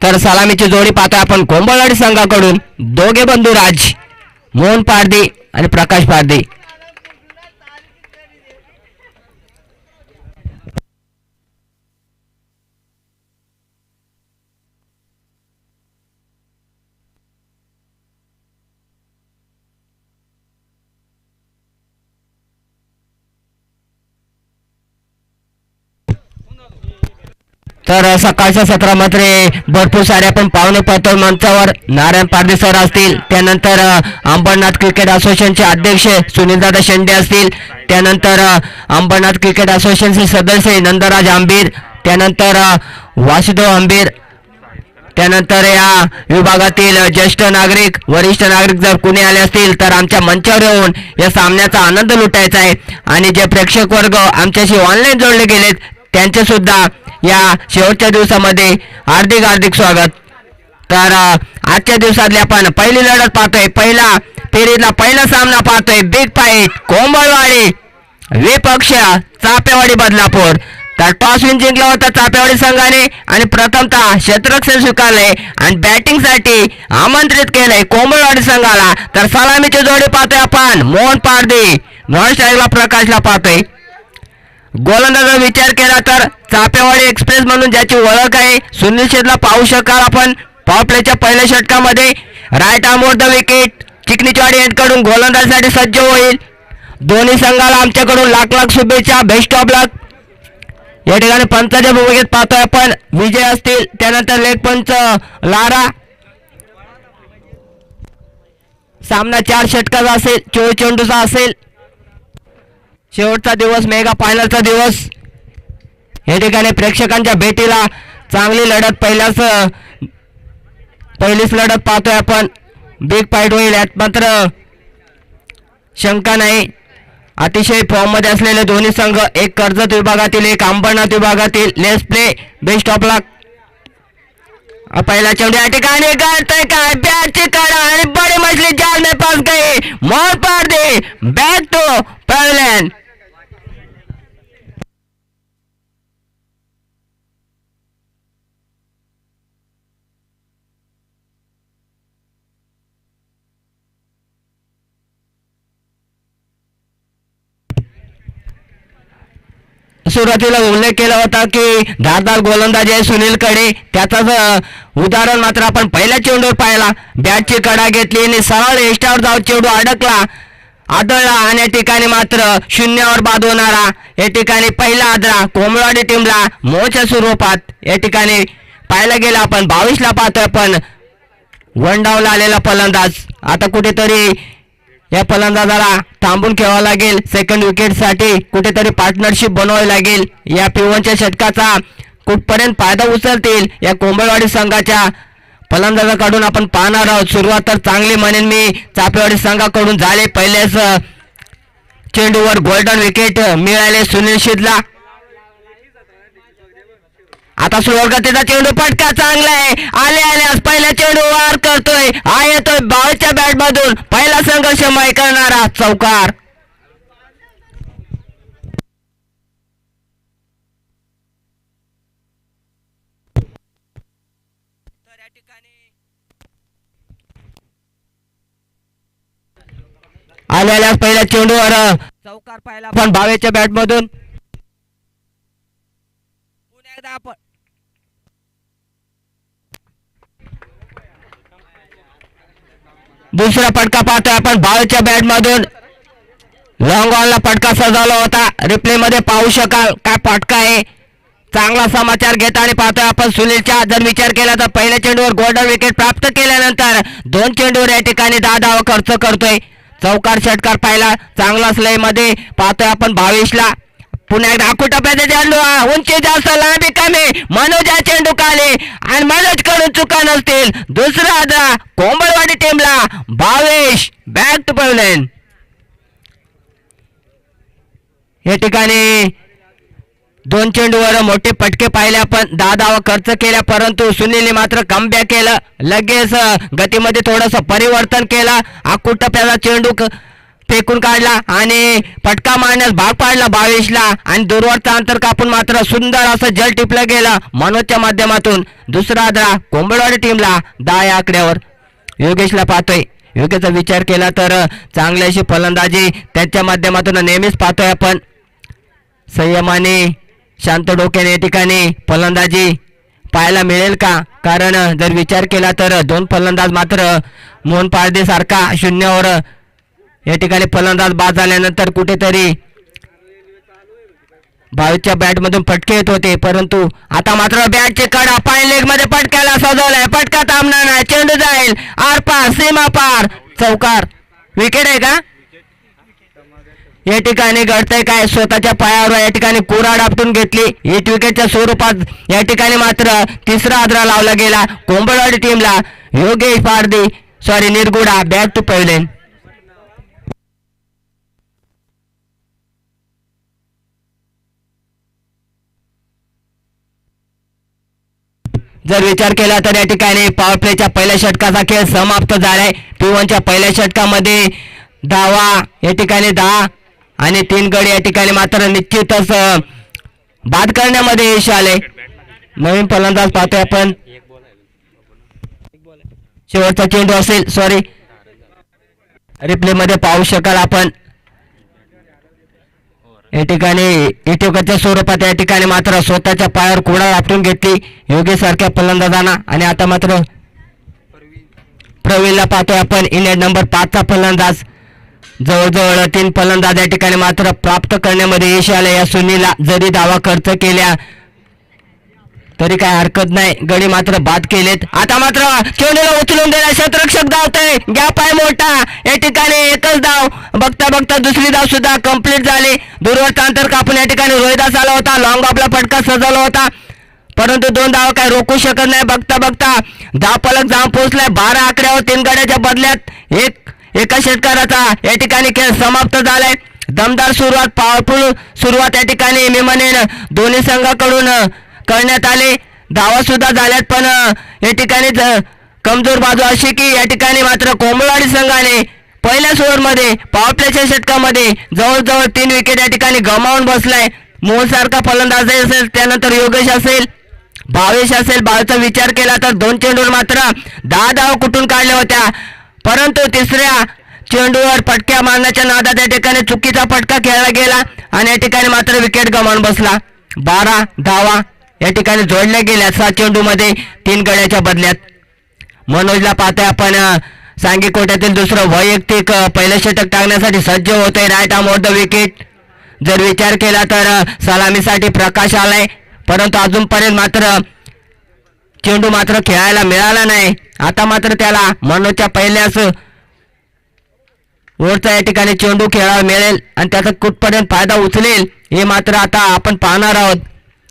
तर सलामीची जोडी पाहतोय आपण कोंबळवाडी संघाकडून दोघे बंधू राज मोहन पारदी आणि प्रकाश पारदी. तर सकाळच्या सत्रामध्ये भरपूर सारे आपण पाहुणे पाहतो मंचावर. नारायण पारदी सर असतील, त्यानंतर अंबरनाथ क्रिकेट असोसिएशनचे अध्यक्ष सुनीलदादा शेंडे असतील, त्यानंतर अंबरनाथ क्रिकेट असोसिएशनचे सदस्य नंदराज आंबीर, त्यानंतर वासुदेव आंबीर, त्यानंतर या विभागातील ज्येष्ठ नागरिक वरिष्ठ नागरिक जर कुणी आले असतील तर आमच्या मंचावर येऊन या सामन्याचा आनंद लुटायचा आहे. आणि जे प्रेक्षक वर्ग आमच्याशी ऑनलाईन जोडले गेलेत त्यांचे सुद्धा या शेवटच्या दिवसामध्ये हार्दिक हार्दिक स्वागत. तर आजच्या दिवसातली आपण पहिली लढत पाहतोय, पहिला फेरीतला पहिला सामना पाहतोय. बिग फाईट कोंबळवाडी विपक्ष चापेवाडी बदलापूर. तर टॉस विन जिंकला होता चापेवाडी संघाने आणि प्रथमतः क्षेत्ररक्षण स्वीकारले आणि बॅटिंगसाठी आमंत्रित केलंय कोंबळवाडी संघाला. तर सलामीची जोडी पाहतोय आपण मोहन पारदी, नॉन स्ट्राईकला प्रकाशला पाहतोय. गोलंदाजाचा विचार केला तर चापेवाडी एक्सप्रेस म्हणून ज्याची ओळख आहे सुनील शेठला पाहू शकाल आपण. पॉवर प्लेच्या पहिल्या षटकामध्ये right arm over the wicket Chikanichawadi एंडकडून गोलंदाजासाठी सज्ज होईल. दोन्ही संघाला आमच्याकडून लाख लाख शुभेच्छा, बेस्ट ऑफ लक. या ठिकाणी पंचाच्या भूमिकेत पाहतोय आपण विजय असतील, त्यानंतर लेग पंच लारा. सामना 4 षटकाचा असेल, 24 चेंडूचा असेल. शेवटचा दिवस, मेगा फायनलचा दिवस. या ठिकाणी प्रेक्षकांच्या भेटीला चांगली लढत, पहिलीच लढत पाहतोय आपण. बिग फाईट होईल यात मात्र शंका नाही. अतिशय फॉर्ममध्ये असलेले दोन्ही संघ, एक कर्जत विभागातील एक अंबरनाथ विभागातील. लेट्स प्ले, बेस्ट ऑफ लक. पहिला चेंडू या ठिकाणी गाठतोय काय बॅटची कडा आणि बड़ी मछली जाल में फंस गई. Mohan Pardi back to pavilion. सुरुवातीला उल्लेख केला होता की धारदार गोलंदाजी आहे सुनीलकडे, त्याचाच उदाहरण मात्र आपण पहिल्या चेंडूवर पाहिला. बॅटची कडा घेतली आणि सरळ एस्टावर जाऊन चेंडू आदळला आणि या ठिकाणी मात्र शून्यावर बाद होणारा या ठिकाणी पहिला आदरा कोंबळवाडी टीमला मोच्या स्वरूपात या ठिकाणी पाहायला गेला. आपण 22ला पाहतोय आपण वन डाऊनला आलेला फलंदाज. आता कुठेतरी या फलंदाजाला थांबून खेळावं लागेल, सेकंड विकेटसाठी कुठेतरी पार्टनरशिप बनवावी लागेल. या P1च्या षटकाचा कुठपर्यंत फायदा उचलतील या कोंबळवाडी संघाच्या फलंदाजाकडून आपण पाहणार आहोत. सुरुवात तर चांगली म्हणेन मी चापेवाडी संघाकडून झाले. पहिल्याच चेंडूवर गोल्डन विकेट मिळाले सुनील शेठला. आता सुरुवातीचा चेंडू पटका चांगला आहे, आल्यास पहिला चेंडू वार करतोय, हा येतोय बाळच्या बॅट मधून. पहिला संघर्षमय करणारा चौकार. आल्यास पहिल्या चेंडूवर चौकार पाहिला पण भावेच्या बॅट मधून. पुन्हा एकदा आपण दुसरा फटका पाहतोय आपण भावेच्या बॅट मधून. लॉंग ऑनला फटका सजवला होता, रिप्ले मध्ये पाहू शकाल काय फटका आहे. चांगला समाचार घेताना पाहतोय आपण सुनीलचा. जर विचार केला तर पहिल्या चेंडूवर गोल्डन विकेट प्राप्त केल्यानंतर 2 चेंडूवर या ठिकाणी 10 धावा खर्च करतोय. चौकार षटकार पाहिला चांगला स्लय मध्ये पाहतोय आपण 22ला. पुन्हा एकदा आकुटप्याचा चेंडू, उंची जास्त लांबी कमी. मनोज या चेंडू काले आणि मनोज कडून चुका नसतील. दुसरा आदरा कोंबळवाडी टीमला. 22 बॅक टू पवेलियन. या ठिकाणी 2 चेंडूवर मोठे फटके पाहिले आपण, 10 धावा खर्च केल्या, परंतु सुनीलने मात्र कमबॅक केलं. लगेच गतीमध्ये थोडंसं परिवर्तन केलं. आकुटप्याचा चेंडू फेकून काढला आणि फटका मारण्यास भाग पाडला 22ला आणि दूरवरचा अंतर कापून मात्र सुंदर असं जल टिपलं गेलं मनोजच्या माध्यमातून. दुसरा आदरा कोंबडवाडी टीमला 10 या आकड्यावर. योगेशला पाहतोय, योगेशचा विचार केला तर चांगली अशी फलंदाजी त्यांच्या माध्यमातून नेहमीच पाहतोय आपण. संयमाने शांत डोक्याने या ठिकाणी फलंदाजी पाहायला मिळेल का? कारण जर विचार केला तर 2 फलंदाज मात्र मोहन पारदे सारखा शून्यावर या ठिकाणी फलंदाज बाद झाल्यानंतर कुठेतरी भावेशच्या बॅटमधून फटके येत होते, परंतु आता मात्र बॅटचे कडा फाईन लेग मध्ये फटक्याला सजवलाय. फटका थांबणार नाही, चेंडू जाईल आर पार सीमा पार, चौकार. विकेट आहे का? या ठिकाणी घडतंय काय? स्वतःच्या पायावर या ठिकाणी कुऱ्हाड आपटून घेतली. 8 विकेटच्या स्वरूपात या ठिकाणी मात्र तिसरा आदरा लावला गेला कोंबडवाडी टीमला. Yogesh Pardi Nirguda back to pavilion. जर विचार केला तर या ठिकाणी पॉवर प्लेच्या पहिल्या षटकाचा खेळ समाप्त झालाय. P1च्या पहिल्या षटकामध्ये धावा या ठिकाणी 10 आणि 3 गडी या ठिकाणी मात्र निश्चितच बाद करण्यामध्ये यश आले. नवीन फलंदाज पाहतोय आपण. शेवटचा चेंडू असेल, रिप्ले मध्ये पाहू शकाल आपण. या ठिकाणी इटोकाच्या स्वरूपात या ठिकाणी मात्र स्वतःच्या पायावर कुडा आपटून घेतली योगेश सारख्या फलंदाजांना. आणि आता मात्र प्रवीणला पाहतोय आपण. इंडिया नंबर 5चा फलंदाज. जवळजवळ 3 फलंदाज या ठिकाणी मात्र प्राप्त करण्यामध्ये यश आले. या सुनीलला जरी धावा खर्च केल्या तरी काय हरकत नाही, गडी मात्र बाद केलेत. आता मात्र चेंडूला उचलून दिला, क्षेत्ररक्षक धावतोय, गॅप आहे मोठा. या ठिकाणी एकच धाव, बघता बघता दुसरी धाव सुद्धा कंप्लीट झाली. दूरवरचा अंतर कापून या ठिकाणी रोहिदास आला होता, लॉंग ऑफला फटका सजवला होता, परंतु 2 धावा काय रोखू शकत नाही. बघता बघता धाव फलक जाऊन पोहोचलाय 12 आकड्यावर. 3 गड्याच्या बदल्यात एका षटकाराचा या ठिकाणी खेळ समाप्त झालाय. दमदार सुरुवात, पॉवरफुल सुरुवात या ठिकाणी मी म्हणेन दोन्ही संघाकडून करण्यात आले. धावा सुद्धा झाल्यात, पण या ठिकाणी कमजोर बाजू अशी की या ठिकाणी मात्र कोंबडवाडी संघाने पहिल्याच ओव्हरमध्ये पॉवर प्लेच्या षटकामध्ये जवळजवळ 3 विकेट या ठिकाणी गमावून बसलाय. मोहन सारखा फलंदाज असेल, त्यानंतर योगेश असेल, भावेश असेल. भावेशचा विचार केला तर 2 चेंडूवर मात्र 10 धावा कुठून काढल्या होत्या, परंतु तिसऱ्या चेंडूवर फटक्या मारण्याच्या नादात या ठिकाणी चुकीचा फटका खेळला गेला आणि या ठिकाणी मात्र विकेट गमावून बसला. 12 धावा या ठिकाणी जोडल्या गेल्या 7 चेंडूमध्ये 3 गड्याच्या बदल्यात. मनोजला पाहतोय आपण. सांगी कोट्यातील दुसरं वैयक्तिक पहिलं षटक टाकण्यासाठी सज्ज होतोय. Right arm over the wicket. जर विचार केला तर सलामीसाठी प्रकाश आलाय, परंतु अजूनपर्यंत मात्र चेंडू मात्र खेळायला मिळाला नाही. आता मात्र त्याला मनोजच्या पहिल्याच ओव्हरचा या ठिकाणी चेंडू खेळायला मिळेल आणि त्याचा कुठपर्यंत फायदा उचलेल हे मात्र आता आपण पाहणार आहोत.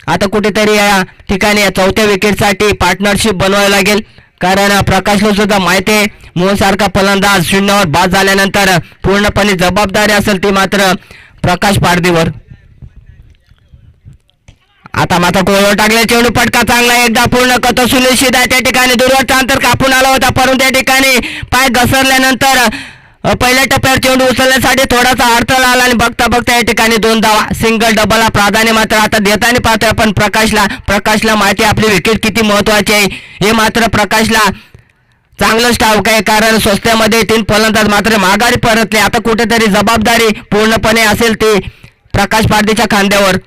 आता कुठेतरी या ठिकाणी या 4थ्या विकेटसाठी पार्टनरशिप बनवावी लागेल, कारण प्रकाशला सुद्धा माहिती आहे मोहन सारखा फलंदाज 0वर बाद झाल्यानंतर पूर्णपणे जबाबदारी असेल ती मात्र प्रकाश पारदीवर. आता मात्र गोलवर टाकले चेंडू, फटका चांगला एकदा पूर्ण करतो सुनील शिदा. त्या ठिकाणी दूरवरचा अंतर कापून आला होता, परंतु त्या ठिकाणी पाय घसरल्यानंतर पहिल्या टप्प्यावर चेंडू उचलण्यासाठी थोडासा अडथळा आला आणि बघता बघता या ठिकाणी 2 धावा. सिंगल डबलला प्राधान्य मात्र आता देताना पाहतोय आपण प्रकाशला माहिती आपली विकेट किती महत्वाची आहे हे मात्र प्रकाशला चांगलंच ठाऊक आहे, कारण स्वस्त्यामध्ये 3 फलंदाज मात्र माघारी परतले. आता कुठेतरी जबाबदारी पूर्णपणे असेल ती प्रकाश पारदीच्या खांद्यावर.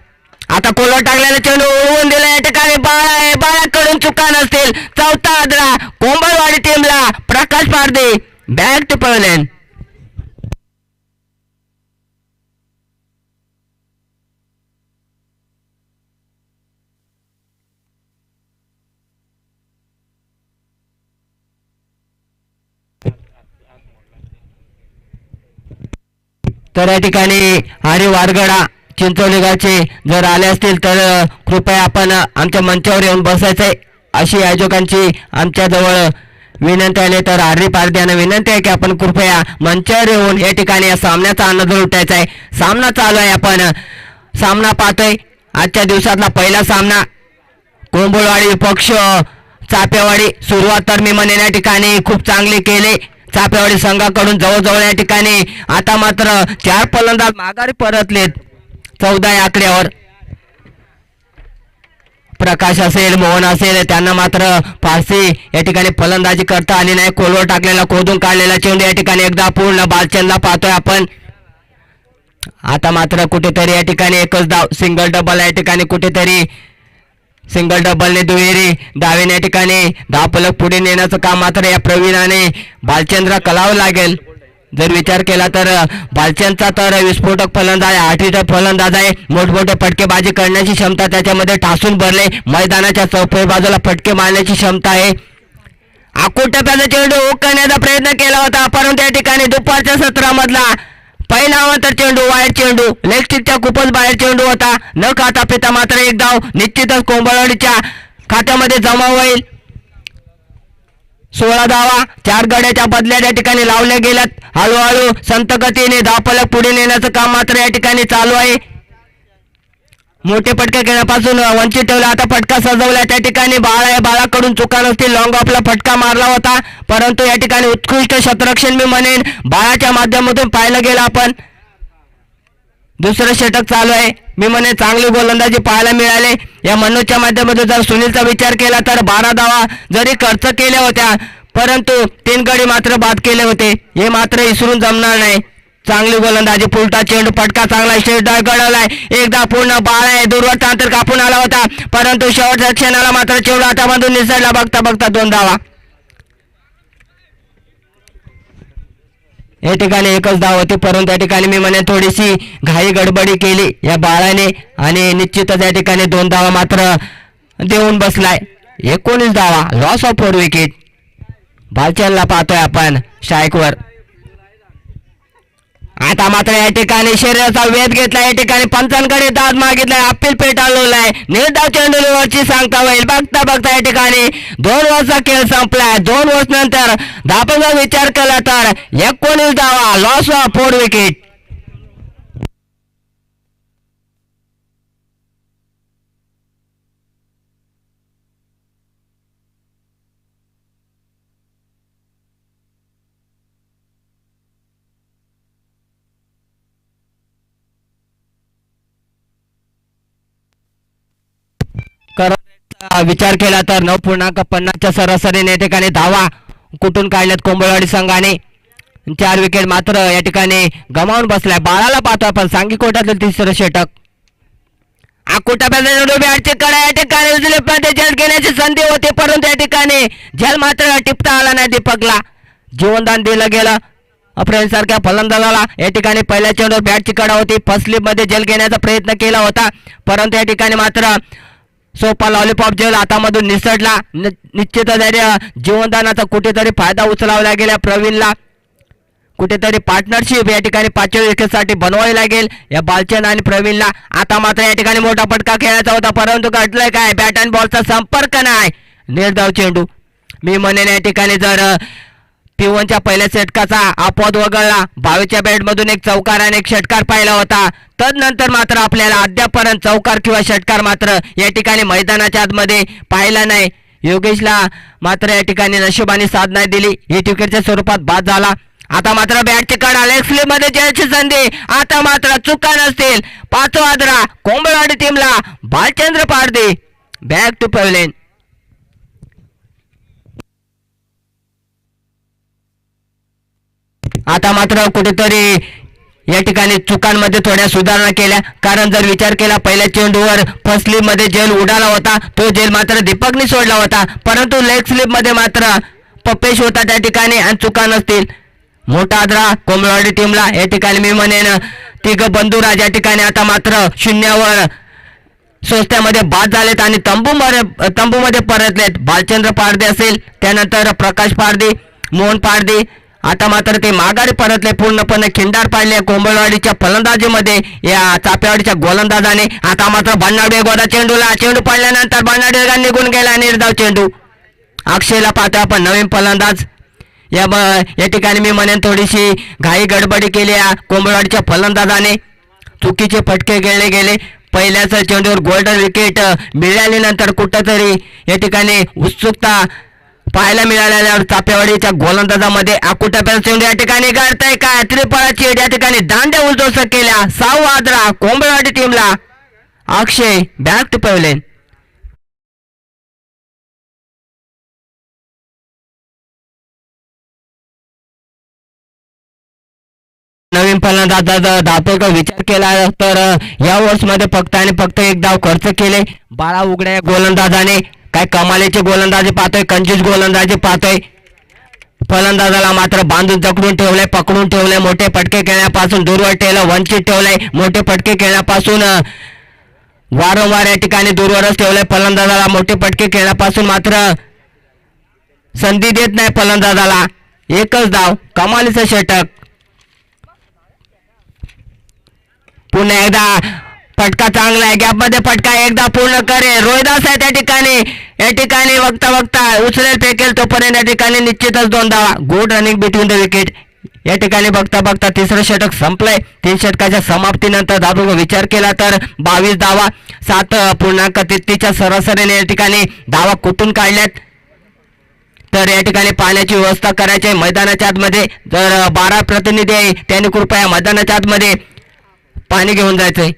आता कोलवर टाकलेला चेंडू उडवून दिला, या ठिकाणी बाळाकडून चुका नसतील. 4था आदरा कोंबडवाडी टीमला. प्रकाश पारदी बॅक टू पवेलियन. तर या ठिकाणी हरी वारगडा चिंचोलीगाचे जर आले असतील तर कृपया आपण आमच्या मंचावर येऊन बसायचंय अशी आयोजकांची आमच्याजवळ विनंती आहे. तर हरी पारदी यांना विनंती आहे की आपण कृपया मंचावर येऊन या ठिकाणी या सामन्याचा आनंद लुटायचा आहे. सामना चालू आहे, आपण सामना पाहतोय. आजच्या दिवसातला पहिला सामना कोंबडवाडी पक्ष चापेवाडी. सुरुवात तर मी म्हणेन या ठिकाणी खूप चांगली केली. चापेवाडी संघाकडून जवळजवळ या ठिकाणी आता मात्र 4 फलंदाज माघारी परतलेत 14 या आकड्यावर. प्रकाश असेल, मोहन असेल, त्यांना मात्र फारसी या ठिकाणी फलंदाजी करता आली नाही. कोलवर टाकलेला, खोदून काढलेला चेंडू या ठिकाणी एकदा पूर्ण बालचंदला पाहतोय आपण. आता मात्र कुठेतरी या ठिकाणी एकच धाव, सिंगल डबल या ठिकाणी कुठेतरी सिंगल डबलने दुहेरी डावीने या ठिकाणी धावफलक पुढे नेण्याचं काम मात्र या प्रवीणाने बालचंद्र करावं लागेल. जर विचार केला तर बालचंदचा तर विस्फोटक फलंदाज आहे, आठवीचा फलंदाज आहे. मोठमोठे फटकेबाजी करण्याची क्षमता त्याच्यामध्ये ठासून भरले. मैदानाच्या चौफेर बाजूला फटके मारण्याची क्षमता आहे. आकुटप्याचा चेंडू हुक करण्याचा प्रयत्न केला होता, परंतु या ठिकाणी दुपारच्या सत्रामधला पहिला अवंतर चेंडू वाईट चेंडू, लेग स्टिकच्या खूपच बाहेर चेंडू होता. न खाता पिता मात्र एक धाव निश्चितच कोंबळवाडीच्या खात्यामध्ये जमा होईल. 16 धावा 4 गड्याच्या बदल्यात या ठिकाणी लावल्या गेल्यात. हळूहळू संत गतीने धावफलक पुढे नेण्याचं काम मात्र या ठिकाणी चालू आहे. मोठे फटके घेण्यापासून वंचित ठेवला. आता फटका सजवला त्या ठिकाणी बाळाकडून चुका नसतील. लॉंग ऑफला फटका मारला होता, परंतु या ठिकाणी उत्कृष्ट शतरक्षण मी म्हणेन बाळाच्या माध्यमातून पाहिलं गेलं. आपण दुसरं षटक चालू आहे, मी म्हणेन चांगली गोलंदाजी पाहायला मिळाले. या मनोजच्या माध्यमातून जर सुनीलचा विचार केला तर 12 धावा जरी खर्च केल्या होत्या, परंतु 3 गडी मात्र बाद केले होते. हे मात्र विसरून जमणार नाही. चांगली गोलंदाजी, फुलटा चेंडू, फटका चांगला स्टेट घडवलाय. एकदा पूर्ण बाळ आहे, दूरवरचा अंतर कापून आला होता, परंतु शेवटच्या क्षणाला मात्र चेंडू हातामधून निसरला. बघता बघता 2 धावा. या ठिकाणी एकच धाव होती, परंतु या ठिकाणी मी म्हणे थोडीशी घाई गडबडी केली या बाळाने आणि निश्चितच या ठिकाणी 2 धावा मात्र देऊन बसलाय. 19 धावा, लॉस ऑफ 4 विकेट. बालचंदला पाहतोय आपण स्ट्राईकवर. आता मात्र या ठिकाणी शरीराचा वेध घेतला. या ठिकाणी पंचांकडे दाद मागितलाय, अपील पेटाळलाय. निर्धाव चेंडूवरची सांगता होईल. बघता बघता या ठिकाणी 2 ओव्हरचा खेळ संपलाय. 2 ओव्हर्स नंतर धावांचा विचार केला तर 19 धावा, लॉस ऑफ 4 विकेट. विचार केला तर 9.50च्या सरासरीने या ठिकाणी धावा कुठून काढल्यात कोंबळवाडी संघाने. 4 विकेट मात्र या ठिकाणी गमावून बसलाय. बाळाला पाहतो आपण सांगी कोटातील 3रं षटक. बॅटची कडा या ठिकाणी स्लिपमध्ये जल घेण्याची संधी होती, परंतु या ठिकाणी जल मात्र टिपता आला नाही. दीपकला जीवनदान दिलं गेलं. अफ्रेन सारख्या फलंदाजाला या ठिकाणी पहिल्या चेंडूवर बॅटची कडा होती. फर्स्ट स्लिपमध्ये जल घेण्याचा प्रयत्न केला होता, परंतु या ठिकाणी मात्र सोपा लॉलीपॉप जेल हातामधून निसटला. निश्चितच जीवनदानाचा कुठेतरी फायदा उचलावा लागेल. प्रवीणला कुठेतरी पार्टनरशिप या ठिकाणी 5व्या विकेटसाठी बनवावी लागेल या बालचंद आणि प्रवीणला. आता मात्र या ठिकाणी मोठा फटका खेळायचा होता, परंतु घडलंय काय, बॅट अँड बॉलचा संपर्क नाही. निर्धाव चेंडू. मी म्हणेन या ठिकाणी जर P1च्या पहिल्या षटकाचा अपवाद वगळला, 22च्या बॅटमधून एक चौकार आणि एक षटकार पाहिला होता, तदनंतर मात्र आपल्याला अद्यापर्यंत चौकार किंवा षटकार मात्र या ठिकाणी मैदानाच्या आतमध्ये पाहिला नाही. योगेशला मात्र या ठिकाणी नशिबाने साथ नाही दिली, हिट विकेटच्या स्वरूपात बाद झाला. आता मात्र बॅटची कडा, लेग स्लिप मध्ये जयाची संधी. आता मात्र चुका नसतील. 5वा आदरा कोंबळवाडी टीमला. Balchandra Pardi back to pavilion. आता मात्र कुठेतरी या ठिकाणी चुकांमध्ये थोड्या सुधारणा केल्या, कारण जर विचार केला पहिल्या चेंडूवर फर्स्ट स्लिप मध्ये जेल उडाला होता, तो जेल मात्र दीपकने सोडला होता, परंतु लेग स्लिप मध्ये मात्र पपेश होता त्या ठिकाणी आणि चुका नसतील. मोठा आदरा कोंबळवाडी टीमला. या ठिकाणी मी म्हणेन तिघ बंधुराज या ठिकाणी आता मात्र 0वर सोस्त्यामध्ये बाद झालेत आणि तंबूमध्ये परतलेत. बालचंद्र पारदे असेल, त्यानंतर प्रकाश पारदी, मोहन पारदी. आता मात्र ते माघारी परतले, पूर्णपणे खिंडार पाडले कोंबळवाडीच्या फलंदाजीमध्ये या चापेवाडीच्या गोलंदाजाने. आता मात्र भन्नाडे गोदा चेंडूला, चेंडू पडल्यानंतर भन्नाडे निघून गेला. निर्धाव चेंडू. अक्षयला पाहतो आपण नवीन फलंदाज. या ठिकाणी मी म्हणेन थोडीशी घाई गडबडी केली या कोंबळवाडीच्या फलंदाजाने. चुकीचे फटके खेळले गेले. पहिल्याच चेंडूवर गोल्डन विकेट मिळाल्यानंतर कुठंतरी या ठिकाणी उत्सुकता पाहायला मिळालेल्या चापेवाडीच्या गोलंदाजामध्ये आकुटाप्याचा चेंडू या ठिकाणी गाडताय काय त्रिफळाची या ठिकाणी दांड्या उलटोस केल्या 6 धावा कोंबडवाडी टीमला. अक्षय बॅक टू पवेलियन. नवीन फलंदाजाचा धावपळीचा विचार केला तर या ओव्हर्समध्ये फक्त आणि फक्त एक धाव खर्च केले बाळा उघड्या या गोलंदाजाने. काय कमालीचे गोलंदाजी पाहतोय, कंजूस गोलंदाजी पाहतोय. फलंदाजाला मात्र बांधून जखडून ठेवलंय, पकडून ठेवलंय, मोठे फटके खेळण्यापासून दूरवर ठेवलं, वंचित ठेवलंय. मोठे फटके खेळण्यापासून वारंवार या ठिकाणी दूरवरच ठेवलंय. फलंदाजाला मोठे फटके खेळण्यापासून मात्र संधी देत नाही फलंदाजाला. एकच धाव, कमालीचं षटक. पुन्हा एकदा फटका चांगला आहे, गॅपमध्ये फटका एकदा पूर्ण करे. रोहिदास आहे त्या ठिकाणी, या ठिकाणी बघता बघता उचलेल फेकेल तोपर्यंत या ठिकाणी निश्चितच 2 धावा. Good running between the wicket. या ठिकाणी बघता बघता तिसरं षटक संपलंय. 3 षटकाच्या समाप्तीनंतर धावांचा विचार केला तर 22 धावा 7.33च्या सरासरीने या ठिकाणी धावा कुठून काढल्यात. तर या ठिकाणी पाण्याची व्यवस्था करायची आहे मैदानाच्या आतमध्ये. जर 12 प्रतिनिधी आहे त्यांनी कृपया मैदानाच्या आतमध्ये पाणी घेऊन जायचंय.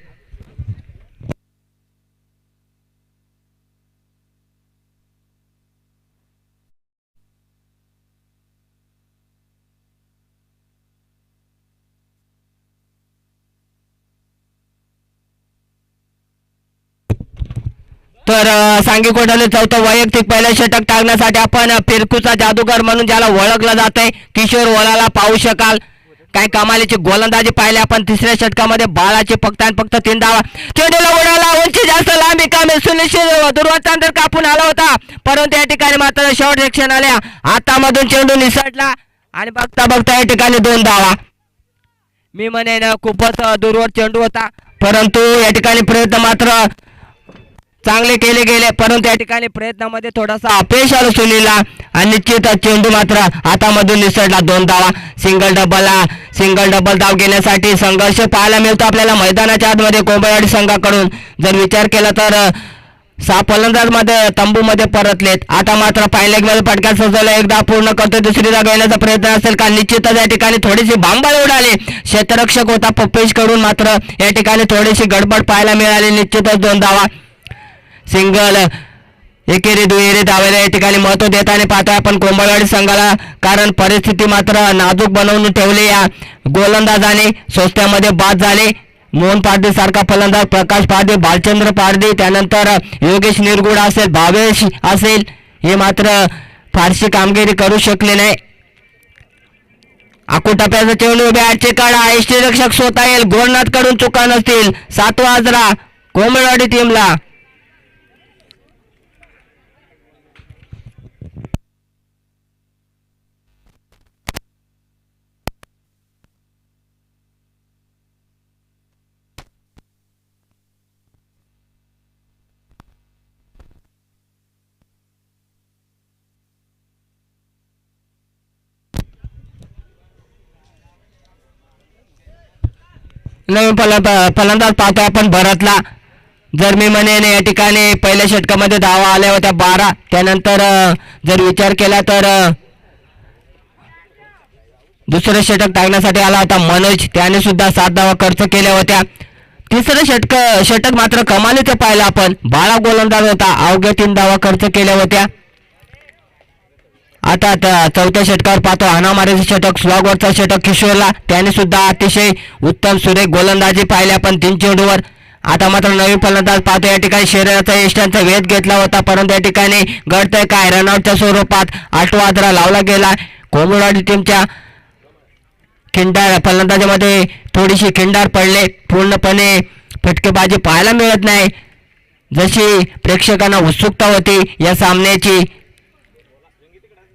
तर सांगी कोटाने चौथं वैयक्तिक पहिलं षटक टाकण्यासाठी आपण फिरकूचा जादूगर म्हणून ज्याला ओळखलं जातंय किशोर ओलाला पाहू शकाल. काय कमालीची गोलंदाजी पाहिली आपण तिसऱ्या षटकामध्ये. बाळाची फक्त आणि फक्त 3 धावा. चेंडूला उडाला, उंची जास्त लांबी कमी, सुनिश्चित दुर्वातांतर कापून आला होता परंतु या ठिकाणी मात्र शॉर्ट सेक्शन आल्या हातामधून चेंडू निसटला आणि बघता बघता या ठिकाणी 2 धावा. मी म्हणेन खूपच दूरवर चेंडू होता परंतु या ठिकाणी प्रयत्न मात्र चांगले केले गेले परंतु या ठिकाणी प्रयत्नामध्ये थोडासा अपयश आलं सुनीलला आणि निश्चित चेंडू मात्र हातामधून निसटला. 2 धावा. सिंगल डबल धाव घेण्यासाठी संघर्ष पाहायला मिळतो आपल्याला मैदानाच्या आतमध्ये कोंबडवाडी संघाकडून. जर विचार केला तर 6 फलंदाज मध्ये तंबूमध्ये परतलेत. आता मात्र पायलेगमध्ये फटका सजवला, 1 धाव पूर्ण करतो. दुसरी धाव घेण्याचा प्रयत्न असेल का निश्चितच या ठिकाणी थोडीशी बांबाळ उडाली. क्षेत्ररक्षक होता पप्पेश कडून मात्र या ठिकाणी थोडीशी गडबड पाहायला मिळाली. निश्चितच 2 धावा. सिंगल एकेरी दुहेरी धावेला या ठिकाणी महत्व देताना पाहतोय आपण कोंबडवाडी संघाला कारण परिस्थिती मात्र नाजूक बनवून ठेवली या गोलंदाजाने. सोस्त्यामध्ये बाद झाले. मोहन पारधी सारखा फलंदाज, प्रकाश पारधी, भालचंद्र पारधी, त्यानंतर योगेश निरगुड असेल, भावेश असेल, हे मात्र फारशी कामगिरी करू शकले नाही. आकुटाप्याचा चेंडू बॅटचे काढा, यष्टीरक्षक स्वतः येईल. गोलनाथ कडून चुका नसतील. 7वा आजरा कोंबडवाडी टीमला. नवीन फलंदाज पाहतोय आपण भरतला. जर मी म्हणेन या ठिकाणी पहिल्या षटकामध्ये धावा आल्या होत्या 12. त्यानंतर जर विचार केला तर दुसरं षटक टाकण्यासाठी आला होता मनोज, त्याने सुद्धा 7 धावा खर्च केल्या होत्या. तिसरं षटक मात्र कमालीचे पाहिलं आपण. बाळा गोलंदाज होता, अवघ्या 3 धावा खर्च केल्या होत्या. आता चौथ्या षटकावर पाहतो हाणामारीचं षटक, स्वागवरचा षटक किशोरला, त्याने सुद्धा अतिशय उत्तम सुरेख गोलंदाजी पाहिली आपण 3 चेंडूवर. आता मात्र नवीन फलंदाज पाहतो या ठिकाणी शरीराचा यष्टांचा वेध घेतला होता परंतु या ठिकाणी घडतंय काय रनआउटच्या स्वरूपात 8वा आजरा लावला गेला. कोंबडवाडी टीमच्या खिंडार फलंदाजीमध्ये थोडीशी खिंडार पडले. पूर्णपणे फटकेबाजी पाहायला मिळत नाही जशी प्रेक्षकांना उत्सुकता होती या सामन्याची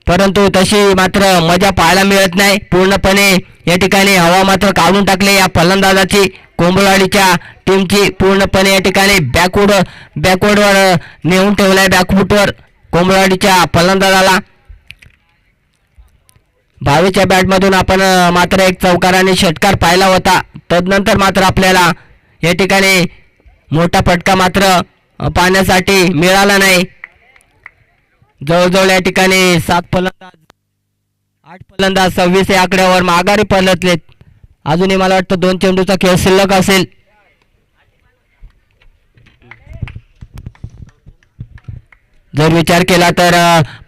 परंतु तशी मात्र मजा पाहायला मिळत नाही. पूर्णपणे या ठिकाणी हवा मात्र काढून टाकले या फलंदाजाची कोंबडवाडीच्या टीमची. पूर्णपणे या ठिकाणी बॅकवर्डवर नेऊन ठेवलाय, बॅकफुटवर कोंबडवाडीच्या फलंदाजाला. भावेच्या बॅटमधून आपण मात्र एक चौकार आणि षटकार पाहिला होता. तदनंतर मात्र आपल्याला या ठिकाणी मोठा फटका मात्र पाहण्यासाठी मिळाला नाही. जवळजवळ या ठिकाणी 7 फलंदाज 8 फलंदाज 26 या आकड्यावर माघारी परतलेत. अजूनही मला वाटतं 2 चेंडूचा खेळ शिल्लक असेल. जर विचार केला तर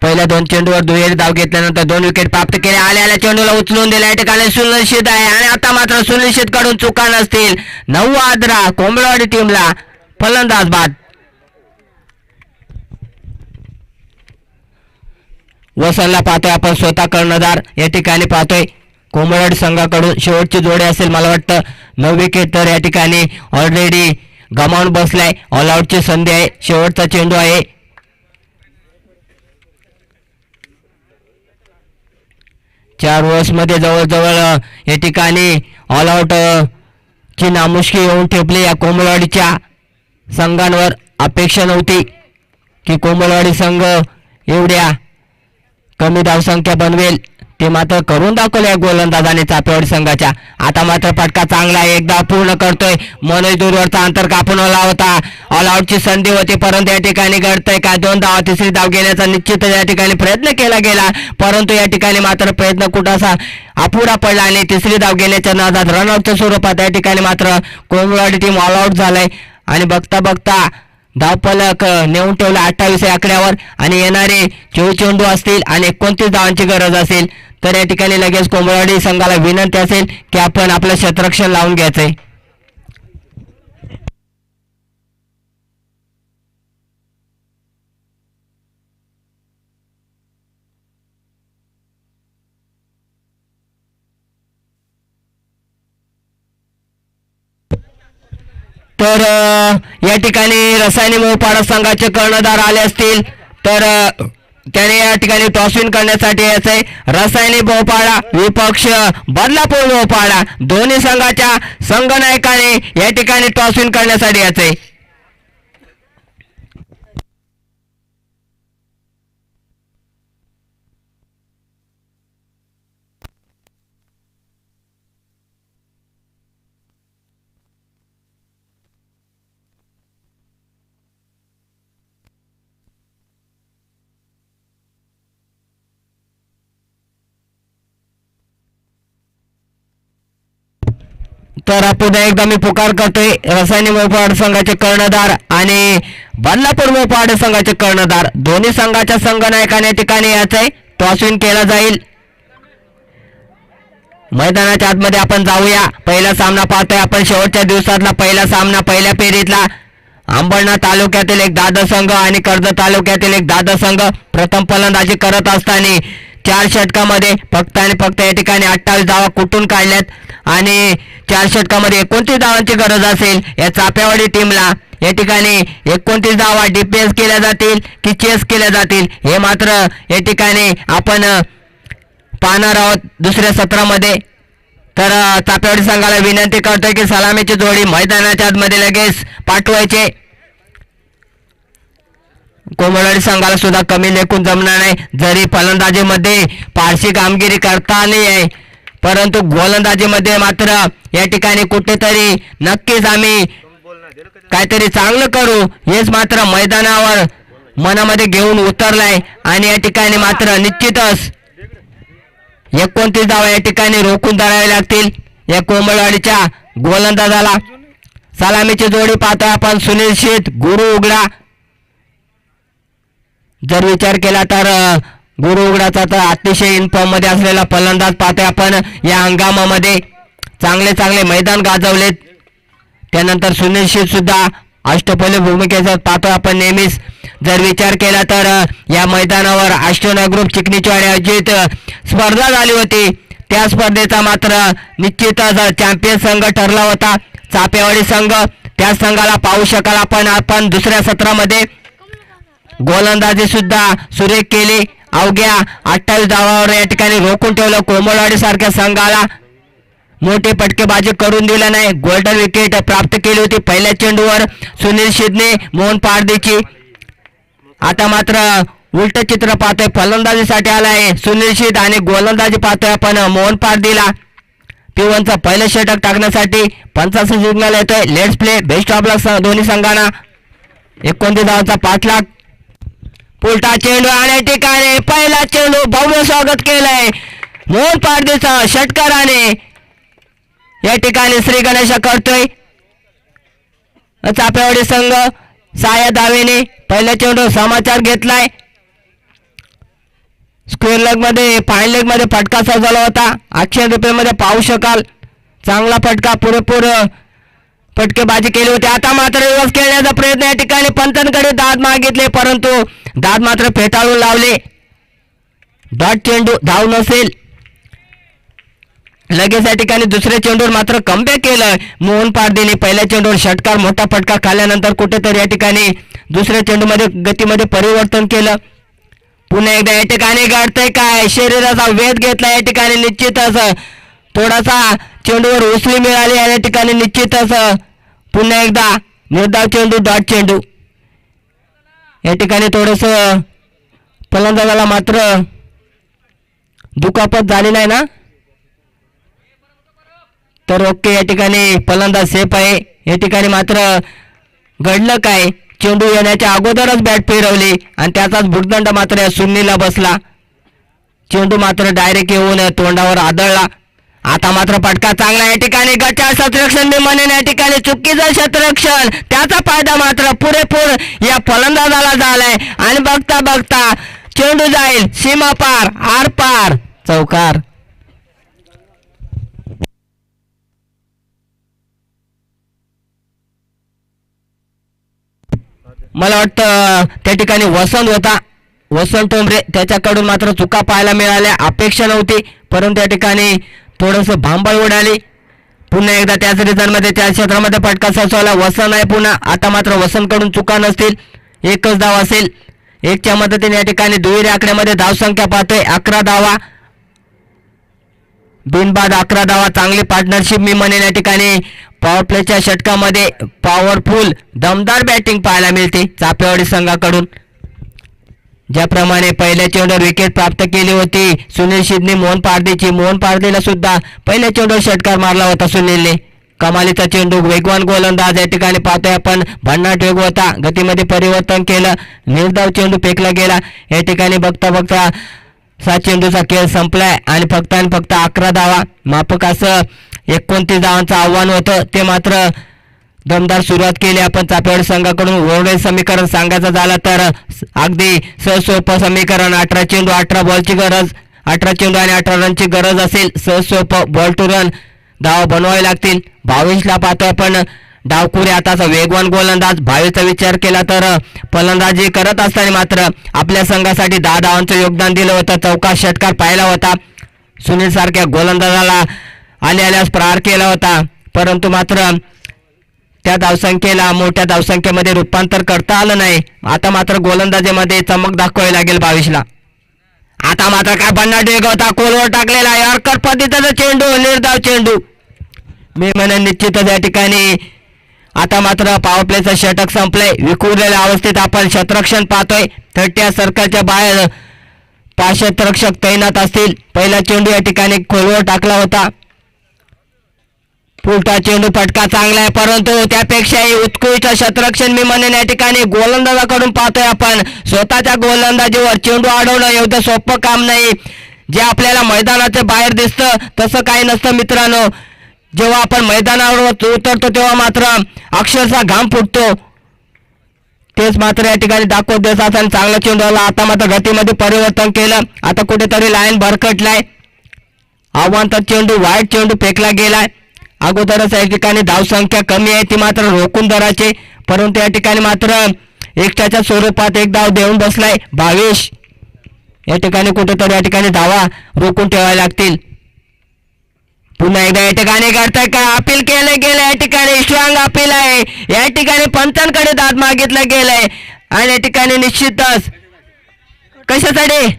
पहिल्या 2 चेंडूवर दुहेरी धाव घेतल्यानंतर 2 विकेट प्राप्त केले. आल्या चेंडूला उचलून दिला. या ठिकाणी सुनिश्चित आहे आणि आता मात्र सुनिश्चित कडून चुका नसतील. 9 आद्रा कोंबडवाडी टीमला फलंदाज बाद. वसंतला पाहतोय आपण स्वतः कर्णधार या ठिकाणी पाहतोय. कोंबडवाडी संघाकडून शेवटची जोडी असेल मला वाटतं. 9 विकेट तर या ठिकाणी ऑलरेडी गमावून बसलाय. ऑल आउटची संधी आहे. शेवटचा चेंडू आहे. 4 ओव्हर्समध्ये जवळजवळ या ठिकाणी ऑल आउट ची नामुष्की येऊन ठेपली या कोंबडवाडीच्या संघांवर. अपेक्षा नव्हती की कोंबडवाडी संघ एवढ्या कमी धावसंख्या बनवेल. ते मात्र करून दाखवले गोलंदाजाने चापेवाडी संघाच्या. आता मात्र फटका चांगला आहे. एकदा पूर्ण करतोय. मनोज दूरवरचा अंतर कापून आला होता. ऑल आउटची संधी होती परंतु या ठिकाणी घडतंय का 2 धावा. तिसरी धाव घेण्याचा निश्चित या ठिकाणी प्रयत्न केला गेला परंतु या ठिकाणी मात्र प्रयत्न कुठासा अपुरा पडला आणि तिसरी धाव घेण्याच्या नादात रनआउटच्या स्वरूपात या ठिकाणी मात्र कोंबडवाडी टीम ऑल आउट झालाय. आणि बघता बघता धावफलक नेऊन ठेवला 28 या आकड्यावर. आणि येणारे 24 चेंडू असतील आणि 29 धावांची गरज असेल तर या ठिकाणी लगेच कोंबडवाडी संघाला विनंती असेल की आपण आपलं क्षेत्ररक्षण लावून घ्यायचंय. तर या ठिकाणी रसायनी मोहपाडा संघाचे कर्णधार आले असतील तर त्याने या ठिकाणी टॉस विन करण्यासाठी यायचंय. रसायनी मोहपाडा विपक्ष बदलापूर मोहपाडा दोन्ही संघाच्या संघनायकाने या ठिकाणी टॉस विन करण्यासाठी यायचंय. तर पुन्हा एकदा मी पुकार करतोय. रसायनी मोहपाड संघाचे कर्णधार आणि बदलापूर मोहपाड संघाचे कर्णधार दोन्ही संघाच्या संघनायकाने ठिकाणी यायचंय. टॉस विन केला जाईल. मैदानाच्या आतमध्ये आपण जाऊया. पहिला सामना पाहतोय आपण. शेवटच्या दिवसातला पहिला सामना पहिल्या फेरीतला. अंबरनाथ तालुक्यातील एक दादा संघ आणि कर्जत तालुक्यातील एक दादा संघ प्रथम फलंदाजी करत असताना 4 षटकामध्ये फक्त आणि फक्त या ठिकाणी 28 धावा कुठून काढल्यात आणि 4 षटकामध्ये 29 धावांची गरज असेल या चापेवाडी टीमला. या ठिकाणी 29 धावा डिफेन्स केल्या जातील की चेस केल्या जातील हे मात्र या ठिकाणी आपण पाहणार आहोत दुसऱ्या सत्रामध्ये. तर चापेवाडी संघाला विनंती करतोय की सलामीची जोडी मैदानाच्या आतमध्ये लगेच पाठवायचे. कोंबडवाडी संघाला सुद्धा कमी लेखून जमणार नाही. जरी फलंदाजीमध्ये फारशी कामगिरी करता आली आहे परंतु गोलंदाजीमध्ये मात्र या ठिकाणी कुठेतरी नक्कीच आम्ही काहीतरी चांगलं करू हेच मात्र मैदानावर मनामध्ये घेऊन उतरलाय. आणि या ठिकाणी मात्र निश्चितच 29 धावा या ठिकाणी रोखून धरावे लागतील या कोंबडवाडीच्या गोलंदाजाला. सलामीची जोडी पाहतोय आपण. सुनील शेठ, गुरु उघडा. जर विचार केला तर गुरु उघडाचा तर अतिशय इन्फॉर्म मध्ये असलेला फलंदाज पाहतोय आपण. या हंगामामध्ये चांगले मैदान गाजवलेत. त्यानंतर सुनील शेठ सुद्धा अष्टपैलू भूमिकेचा पाहतोय आपण नेहमीच. जर विचार केला तर या मैदानावर आस्ट्रोना ग्रुप चिकनीचवाडी आयोजित स्पर्धा झाली होती. त्या स्पर्धेचा मात्र निश्चितच चॅम्पियन संघ ठरला होता चापेवाडी संघ. त्या संघाला पाहू शकाल आपण दुसऱ्या सत्रामध्ये. गोलंदाजी सुद्धा सुरेख केली. अवघ्या 28 धावावर या ठिकाणी रोखून ठेवलं कोंबडवाडी सारख्या संघाला. मोठी फटकेबाजी करून दिला नाही. गोल्डन विकेट प्राप्त केली होती पहिल्या चेंडूवर सुनील शेठने मोहन पारदीची. आता मात्र उलट चित्र पाहतोय. फलंदाजीसाठी आलाय सुनील शेठ आणि गोलंदाजी पाहतोय आपण मोहन पारदीला. P1चं पहिलं षटक टाकण्यासाठी पंचाचा सिग्नल येतोय. लेट्स प्ले बेस्ट ऑफ लक दोन्ही संघांना. 29 धावांचा पाठलाग. पुलटा चेंडू आणि या ठिकाणी पहिला चेंडू भव्य स्वागत केलंय मोहन पारदेचा षटकाराने या ठिकाणी श्री गणेश करतोय. चापेवाडी संघ साया दावेने पहिल्या चेंडू समाचार घेतलाय. स्क्वेअर लेग मध्ये फाईन लेग मध्ये फटका सजवला होता. 800 रुपये पाहू शकाल. चांगला फटका पुरेपूर फटकेबाजी केली होती. आता मात्र रिवर्स खेळण्याचा प्रयत्न या ठिकाणी पंतांकडे दाद मागितले परंतु दाद मात्र फेटाळून लावले. डॉट चेंडू धाव नसेल. लगेच या ठिकाणी दुसऱ्या चेंडूवर मात्र कमबॅक केलं मोहन पारदेने. पहिल्या चेंडूवर षटकार मोठा फटका खाल्ल्यानंतर कुठेतरी या ठिकाणी दुसऱ्या चेंडूमध्ये गतीमध्ये परिवर्तन केलं. पुन्हा एकदा या ठिकाणी घडतंय काय शरीराचा वेध घेतला या ठिकाणी निश्चितच थोडासा चेंडूवर उसळी मिळाली या ठिकाणी निश्चितच पुन्हा एकदा निर्धाव चेंडू डॉट चेंडू या ठिकाणी थोडस फलंदाजाला मात्र दुखापत झाली नाही ना तर ओके. या ठिकाणी फलंदाज सेफ आहे. या ठिकाणी मात्र घडलं काय चेंडू येण्याच्या अगोदरच बॅट फिरवली आणि त्याचाच भुर्दंड मात्र या सुन्नीला बसला. चेंडू मात्र डायरेक्ट येऊन तोंडावर आदळला. आता मात्र फटका चांगला या ठिकाणी गटार क्षेत्ररक्षण मी म्हणेन या ठिकाणी चुकीचं क्षेत्ररक्षण त्याचा फायदा मात्र पुरेपूर या फलंदाजाला झालाय आणि बघता बघता चेंडू जाईल सीमा पार आर पार चौकार. मला वाटतं त्या ठिकाणी वसंत होता वसंत टोंबरे त्याच्याकडून मात्र चुका पाहायला मिळाल्या. अपेक्षा नव्हती परंतु या ठिकाणी थोडंसं भांबळ उडाली. पुन्हा एकदा त्याच रिझनमध्ये त्या क्षेत्रामध्ये फटका सचवला. वसंत आहे पुन्हा. आता मात्र वसंतकडून चुका नसतील. एकच धाव असेल. एकच्या मदतीने या ठिकाणी दुहेरी आकड्यामध्ये धावसंख्या पाहतोय 11 धावा बिनबाद 11 धावा. चांगली पार्टनरशिप मी म्हणेन या ठिकाणी पॉवर प्लेच्या षटकामध्ये पॉवरफुल दमदार बॅटिंग पाहायला मिळते चापेवाडी संघाकडून. ज्याप्रमाणे पहिल्या चेंडूवर विकेट प्राप्त केली होती सुनील शिंदे मोहन पारदेची. मोहन पारदेला सुद्धा पहिल्या चेंडूवर षटकार मारला होता सुनीलने. कमालीचा चेंडू वेगवान गोलंदाज या ठिकाणी पाहतोय आपण. भन्नाट वेग होता. गतीमध्ये परिवर्तन केलं. निर्धाव चेंडू फेकला गेला. या ठिकाणी बघता बघता 7 चेंडूचा खेळ संपलाय आणि फक्त 11 धावा. माफक असं 29 धावांचं आव्हान होतं ते मात्र दमदार सुरुवात केली आपण चापेवाडी संघाकडून. ओव्हरऑल समीकरण सांगायचं झालं तर अगदी सहजसोपं समीकरण. 18 चेंडू 18 बॉलची गरज. 18 चेंडू आणि 18 रनची गरज असेल. सहजसोपं बॉल टू रन धाव बनवावे लागतील. 22ला पाहतोय आपण डावखुरी आताचा वेगवान गोलंदाज. 22चा विचार केला तर फलंदाजी करत असताना मात्र आपल्या संघासाठी 10 धावांचं योगदान दिलं होतं. चौकार षटकार पाहिला होता. सुनील सारख्या गोलंदाजाला आल्यास प्रहार केला होता परंतु मात्र त्या धावसंख्येला मोठ्या धावसंख्येमध्ये रूपांतर करता आलं नाही. आता मात्र गोलंदाजीमध्ये चमक दाखवावी लागेल 22ला. आता मात्र काय भन्नाट वेग होता. कोलवर टाकलेला यॉर्कर पद्धतीचा चेंडू निर्धाव चेंडू मी म्हणेन निश्चितच या ठिकाणी. आता मात्र पॉवर प्लेचं षटक संपलंय. विखुरलेल्या अवस्थेत आपण क्षेत्ररक्षण पाहतोय. 30 सर्कलच्या बाहेर 5 क्षेत्ररक्षक तैनात असतील. पहिला चेंडू या ठिकाणी खोलवर टाकला होता. पुलटा चेंडू फटका चांगला आहे परंतु त्यापेक्षाही उत्कृष्ट क्षेत्ररक्षण मी म्हणेन या ठिकाणी गोलंदाजाकडून पाहतोय आपण. स्वतःच्या गोलंदाजीवर चेंडू अडवणं एवढं सोपं काम नाही. जे आपल्याला मैदानाच्या बाहेर दिसतं तसं काही नसतं मित्रांनो. जेव्हा आपण मैदानावर उतरतो तेव्हा मात्र अक्षरशः घाम फुटतो. तेच मात्र या ठिकाणी दाखवत देत असताना चांगला चेंडू आला. आता मात्र गतीमध्ये परिवर्तन केलं. आता कुठेतरी लाईन भरकटलाय. आव्हानाचा चेंडू वाईट चेंडू फेकला गेलाय. अगोदरच या ठिकाणी धावसंख्या कमी आहे ती मात्र रोखून धरायचे परंतु या ठिकाणी मात्र एकट्याच्या स्वरूपात एक धाव देऊन बसलाय 22. या ठिकाणी कुठेतरी या ठिकाणी धावा रोखून ठेवायला लागतील. पुन्हा एकदा या ठिकाणी करताय काय अपील केलं गेलं. या ठिकाणी स्ट्रॉंग अपील आहे. या ठिकाणी पंचांकडे दाद मागितलं गेलंय आणि या ठिकाणी निश्चितच कशासाठी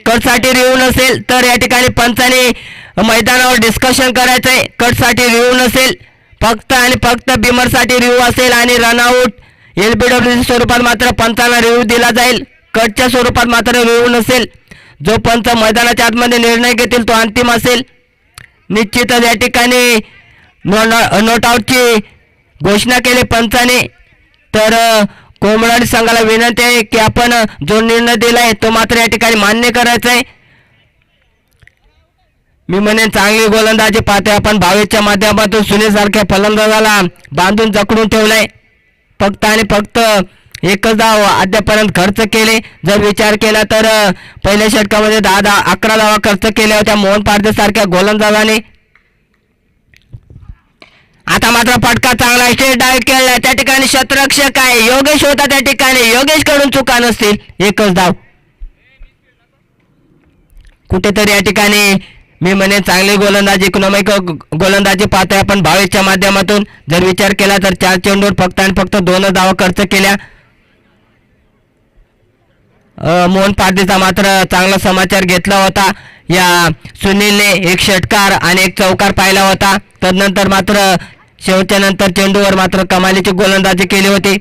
कटसाठी रिव्ह्यू नसेल तर या ठिकाणी पंचाने मैदानावर डिस्कशन करायचंय. कटसाठी रिव्ह्यू नसेल फक्त आणि फक्त बिमरसाठी रिव्ह्यू असेल आणि रनआउट LBW स्वरूपात मात्र पंचांना रिव्ह्यू दिला जाईल. कटच्या स्वरूपात मात्र रिव्ह्यू नसेल. जो पंच मैदानाच्या आतमध्ये निर्णय घेतील तो अंतिम असेल. निश्चितच या ठिकाणी नॉट आउटची घोषणा केली पंचाने तर कोंबडी संघाला विनंती आहे की आपण जो निर्णय दिलाय तो मात्र या ठिकाणी मान्य करायचा आहे. मी म्हणेन चांगली गोलंदाजी पाहते आपण. भावेशच्या माध्यमातून सुनील सारख्या फलंदाजाला बांधून जखडून ठेवलाय. फक्त आणि फक्त एकच धाव अद्यापर्यंत खर्च केले. जर विचार केला तर पहिल्या षटकामध्ये 11 धावा खर्च केल्या होत्या मोहन पारदे सारख्या गोलंदाजाने. आता मात्र फटका चांगला स्ट्रेट डायरेक्ट केला. त्या ठिकाणी शतरक्षक आहे योगेश होता त्या ठिकाणी. योगेश कडून चुका नसतील. एकच धाव. कुठेतरी या ठिकाणी मी म्हणे चांगली गोलंदाजी इकॉनॉमिक गोलंदाजी पाहतोय आपण भावेशच्या माध्यमातून. जर विचार केला तर 4 चेंडूवर फक्त आणि फक्त 2 धावा खर्च केल्या. मोहन पारदेचा मात्र चांगला समाचार घेतला होता. या सुनीलने एक षटकार आणि एक चौकार पाहिला होता. तदनंतर मात्र शेवटच्या नंतर चेंडूवर मात्र कमालीची गोलंदाजी केली होती.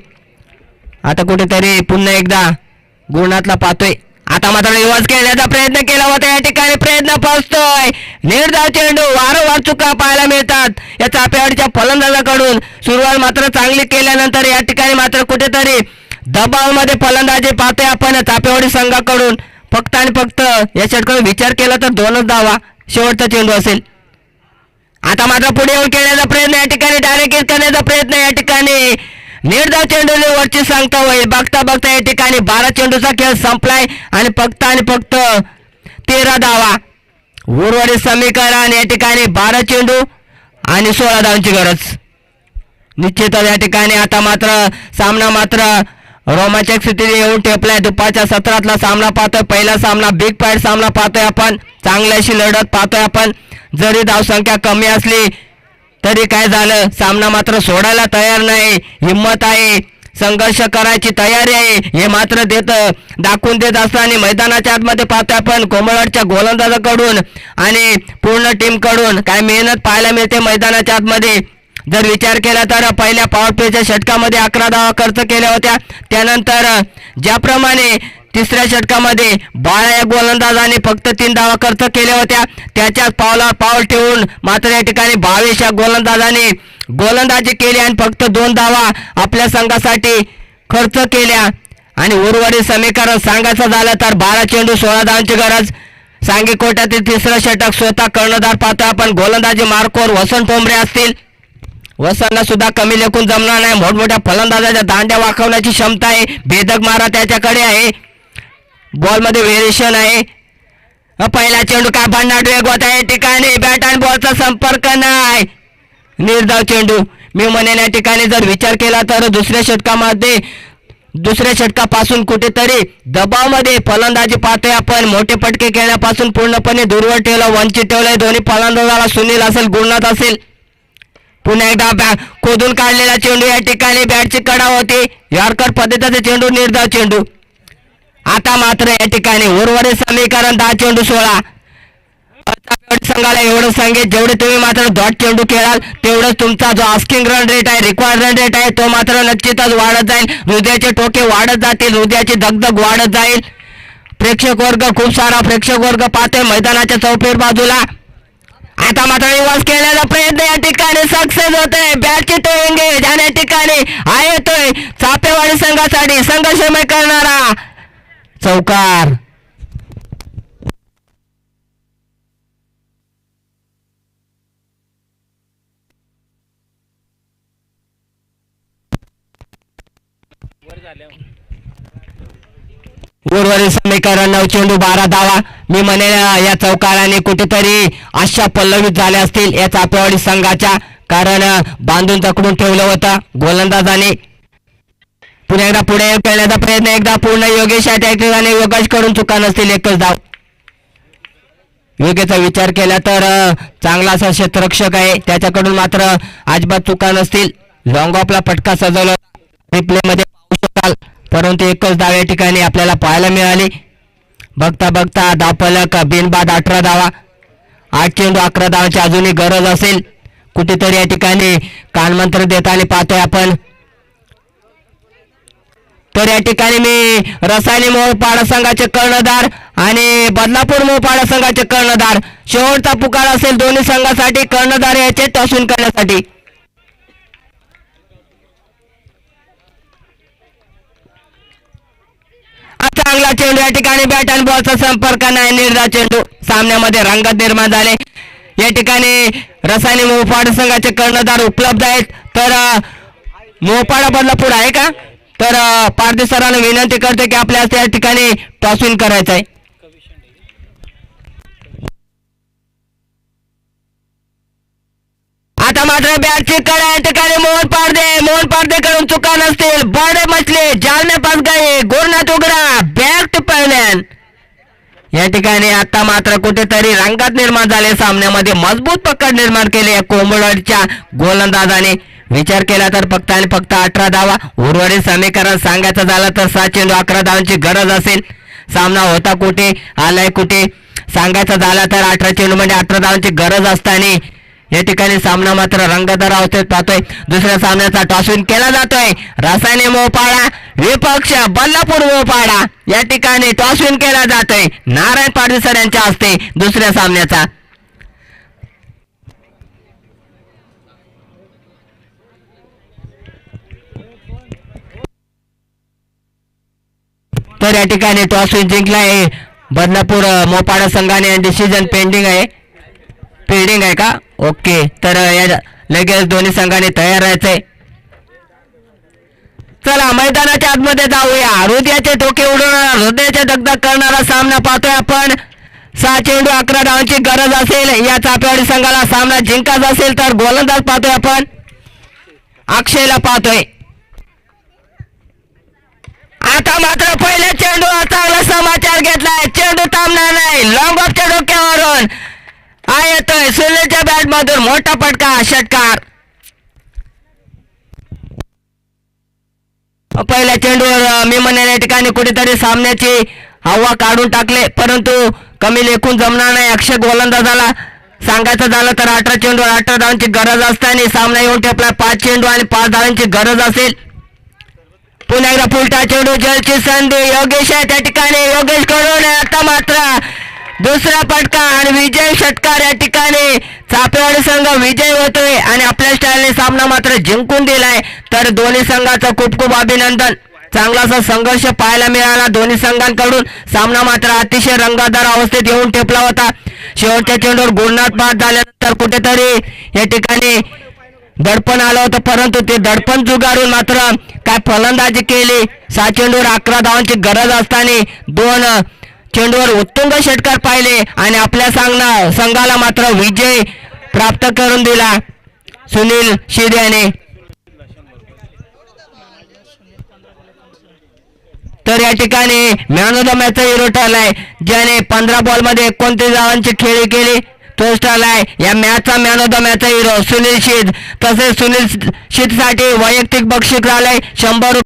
आता कुठेतरी पुन्हा एकदा गुणातला पाहतोय. आता मात्र रिवर्स खेळण्याचा प्रयत्न केला होता. या ठिकाणी प्रयत्न फसतोय. निर्धाव चेंडू. वारंवार चुका पाहायला मिळतात या चापेवाडीच्या फलंदाजाकडून. सुरुवात मात्र चांगली केल्यानंतर या ठिकाणी मात्र कुठेतरी दबावामध्ये फलंदाजी पाहतोय आपण चापेवाडी संघाकडून. फक्त आणि फक्त या षटकाकडून विचार केला तर 2च धावा शेवटचा चेंडू असेल. आता मात्र पुढे येऊन खेळण्याचा प्रयत्न. या ठिकाणी डायरेक्ट हिट करण्याचा प्रयत्न. या ठिकाणी निर्धाव चेंडूने वरची सांगता होईल. बघता बघता या ठिकाणी 12 चेंडूचा खेळ संपलाय आणि फक्त 13 धावा. उर्वरित समीकरण या ठिकाणी 12 चेंडू आणि 16 धावांची गरज. निश्चितच या ठिकाणी आता मात्र सामना मात्र रोमांचक स्थितीने येऊन ठेपलाय. दुपारच्या सत्रातला सामना पाहतोय. पहिला सामना बिग फाईट सामना पाहतोय आपण. चांगली अशी लढत पाहतोय आपण. जरी धावसंख्या कमी असली तरी काय झालं, सामना मात्र सोडायला तयार नाही. हिम्मत आहे, संघर्ष करायची तयारी आहे हे मात्र दाखवून देत असताना मैदानाच्या आतमध्ये पाहतोय आपण कोंबडवाडच्या गोलंदाजाकडून आणि पूर्ण टीमकडून काय मेहनत पाहायला मिळते मैदानाच्या आतमध्ये. जर विचार केला तर पहिल्या पॉवर प्लेच्या षटकामध्ये 11 धावा खर्च केल्या होत्या. त्यानंतर ज्याप्रमाणे तिसऱ्या षटकामध्ये 12 या गोलंदाजाने फक्त 3 धावा खर्च केल्या होत्या. त्याच्याच पावलावर पाऊल ठेवून मात्र या ठिकाणी भावेश या गोलंदाजाने गोलंदाजी केली आणि फक्त 2 धावा आपल्या संघासाठी खर्च केल्या. आणि उर्वरित समीकरण सांगायचं झालं तर 12 चेंडू 16 धावांची गरज. सांगी कोट्यातील तिसरं षटक स्वतः कर्णधार पाहतोय आपण. गोलंदाजी मार्कवर वसंत ठोंबरे असतील. वसंतला सुद्धा कमी लेखून जमणार नाही. मोठमोठ्या फलंदाजाच्या दांड्या वाकवण्याची क्षमता आहे. भेदक मारा त्याच्याकडे आहे. बॉलमध्ये व्हेरिएशन आहे. पहिला चेंडू काय भन्नाट वेग होता या ठिकाणी. बॅट आणि बॉलचा संपर्क नाही. निर्धाव चेंडू. मी म्हणेन या ठिकाणी जर विचार केला तर दुसऱ्या षटकापासून कुठेतरी दबावमध्ये फलंदाजी पाहतोय आपण. मोठे पटके खेळण्यापासून पूर्णपणे दूरवर ठेवलं, वंचित ठेवलंय. दोन्ही फलंदाजाला सुनील असेल गुणनाथ असेल. पुन्हा एकदा खोदून काढलेला चेंडू. या ठिकाणी बॅटची कडा होती. यॉर्कर पद्धतीचा चेंडू. निर्धाव चेंडू. आता मात्र या ठिकाणी उर्वरित समीकरण 10 चेंडू 16. संघाला एवढं सांगेल जेवढे तुम्ही मात्र डॉट चेंडू खेळाल तेवढंच तुमचा जो आस्किंग रन रेट आहे, रिक्वायर्ड रन रेट आहे तो मात्र निश्चितच वाढत जाईल. हृदयाचे ठोके वाढत जातील. हृदयाची दगदग वाढत जाईल. प्रेक्षक वर्ग खूप सारा प्रेक्षक वर्ग पाहतोय मैदानाच्या चौफेर बाजूला. आता मात्र रिवर्स केल्याचा प्रयत्न या ठिकाणी सक्सेस होतोय. बॅटची तो एंगेज आणि या ठिकाणी हा येतोय चापेवाडी संघासाठी संघर्षमय करणारा चौकार. उर्वरित समीकरण 9 चेंडू 12 धावा. मी म्हणेन या चौकाराने कुठेतरी आशा पल्लवित झाल्या असतील या चापेवाडी संघाच्या. कारण बांधून जखडून ठेवलं होतं गोलंदाजाने. पुन्हा एकदा पुढे खेळण्याचा प्रयत्न. एकदा पूर्ण योगेश या ठिकाणी योगेश करून चुका नसतील. एकच धाव. योगेचा विचार केला तर चांगला असा क्षेत्ररक्षक आहे. त्याच्याकडून मात्र अजिबात चुका नसतील. लॉंग ऑफला फटका सजवला रिप्ले मध्ये पाहू शकाल. परंतु एकच धाव या ठिकाणी आपल्याला पाहायला मिळाली. बघता बघता धावफलक बिनबाद 18 धावा. 8 चेंडू 11 धावांची अजूनही गरज असेल. कुठेतरी या ठिकाणी कानमंत्र देताना पाहतोय आपण. तर या ठिकाणी मी रसायनी मोहपाडा संघाचे कर्णधार आणि बदलापूर मोहपाडा संघाचे कर्णधार शेवटचा पुकार असेल दोन्ही संघासाठी. कर्णधार याचे टॉसून करण्यासाठी चांगला चेंडू, या ठिकाणी बॅट आणि बॉलचा संपर्क नाही, निर्धार चेंडू. सामन्यामध्ये रंगत निर्माण झाले. या ठिकाणी रसायनी मोहपाडा संघाचे कर्णधार उपलब्ध आहेत. तर मोहपाडा बदलापूर आहे का? तर पारधी सरांना विनंती करते की आपल्या त्या ठिकाणी टॉस विन करायचं आहे. आता मात्र बॅटची कड या ठिकाणी मोहन पारदे कडून चुका नसतील. बॉर्डर मचले, जाल में फंस गए, गोरनाथ उघडा, बॅक टू पॅव्हलियन. या ठिकाणी आता मात्र कुठेतरी रंगात निर्माण झाले. सामन्यामध्ये मजबूत पकड निर्माण केली या कोंबडच्या गोलंदाजाने. विचार केला तर फक्त आणि फक्त 18 धावा. उर्वरित समीकरण सांगायचं झालं तर 7 चेंडू 11 धावांची गरज असेल. सामना होता कुठे, आलाय कुठे सांगायचं झालं तर 18 चेंडू म्हणजे 18 धावांची गरज असताना या ठिकाणी सामना मात्र रंगतदार अवस्थेत पाहतोय. दुसऱ्या सामन्याचा टॉस विन केला जातोय. रासायनिक मोहपाडा विपक्ष बल्लापूर मोहपाडा या ठिकाणी टॉस विन केला जातोय नारायण पाटील सर यांच्या हस्ते दुसऱ्या सामन्याचा. तर या ठिकाणी टॉस विन जिंकला आहे बदलापूर मोहपाडा संघाने आणि डिसिजन पेंडिंग आहे. फील्डिंग आहे का? ओके. तर या लगेच दोन्ही संघाने तयार राहायचंय. चला मैदानाच्या आतमध्ये जाऊया. हृदयाचे ठोके उडवणारा, हृदयाचे दगदग करणारा सामना पाहतोय आपण. 6 चेंडू 11 धावांची गरज असेल. या चापेवाडी संघाला सामना जिंकायचा असेल तर गोलंदाज पाहतोय आपण, अक्षयला पाहतोय. आता मात्र पहिल्या चेंडू चांगला समाचार घेतलाय. चेंडू थांबणार नाही. लॉंग ऑफच्या डोक्यावरून येतोय सुनीलच्या बॅट मधून मोठा फटका, षटकार. पहिल्या चेंडूवर मी म्हणेन या ठिकाणी कुठेतरी सामन्याची हवा काढून टाकले, परंतु कमी लेखून जमणार नाही. अक्षय गोलंदाजाला सांगायचं झालं तर 18 चेंडूवर 18 धावांची गरज असताना सामना येऊन ठेपला. 5 चेंडू आणि 5 धावांची गरज असेल. पुन्हा एकदा फुलटा चेंडू, जलची संधी. योगेश आहे त्या ठिकाणी, योगेश कडून आता मात्र दुसरा फटका आणि विजय षटकार. या ठिकाणी चापेवाडी संघ विजय होतोय आणि आपल्या स्टाईलने सामना मात्र जिंकून दिलाय. तर दोन्ही संघाचं खूप खूप अभिनंदन. चांगलासा संघर्ष पाहायला मिळाला दोन्ही संघांकडून. सामना मात्र अतिशय रंगतदार अवस्थेत येऊन ठेपला होता. शेवटच्या चेंडूवर गुणनाथ बाद झाल्यानंतर कुठेतरी या ठिकाणी दडपण आलं होतं, परंतु ते दडपण जुगारून मात्र काय फलंदाजी केली. 6 चेंडूवर 11 धावांची गरज असताना 2 चेंडूवर उत्तुंग षटकार पाहिले आणि आपल्या संघाला मात्र विजय प्राप्त करून दिला सुनील शिद याने. तर या ठिकाणी मॅन ऑफ द मॅचचा हिरो ठरलाय, ज्याने 15 बॉलमध्ये 29 धावांची खेळी केली, तोच ठरलाय या मॅचचा मॅन ऑफ द मॅचचा हिरो सुनील शिद. तसेच सुनील शिद साठी वैयक्तिक बक्षीस आलंय 100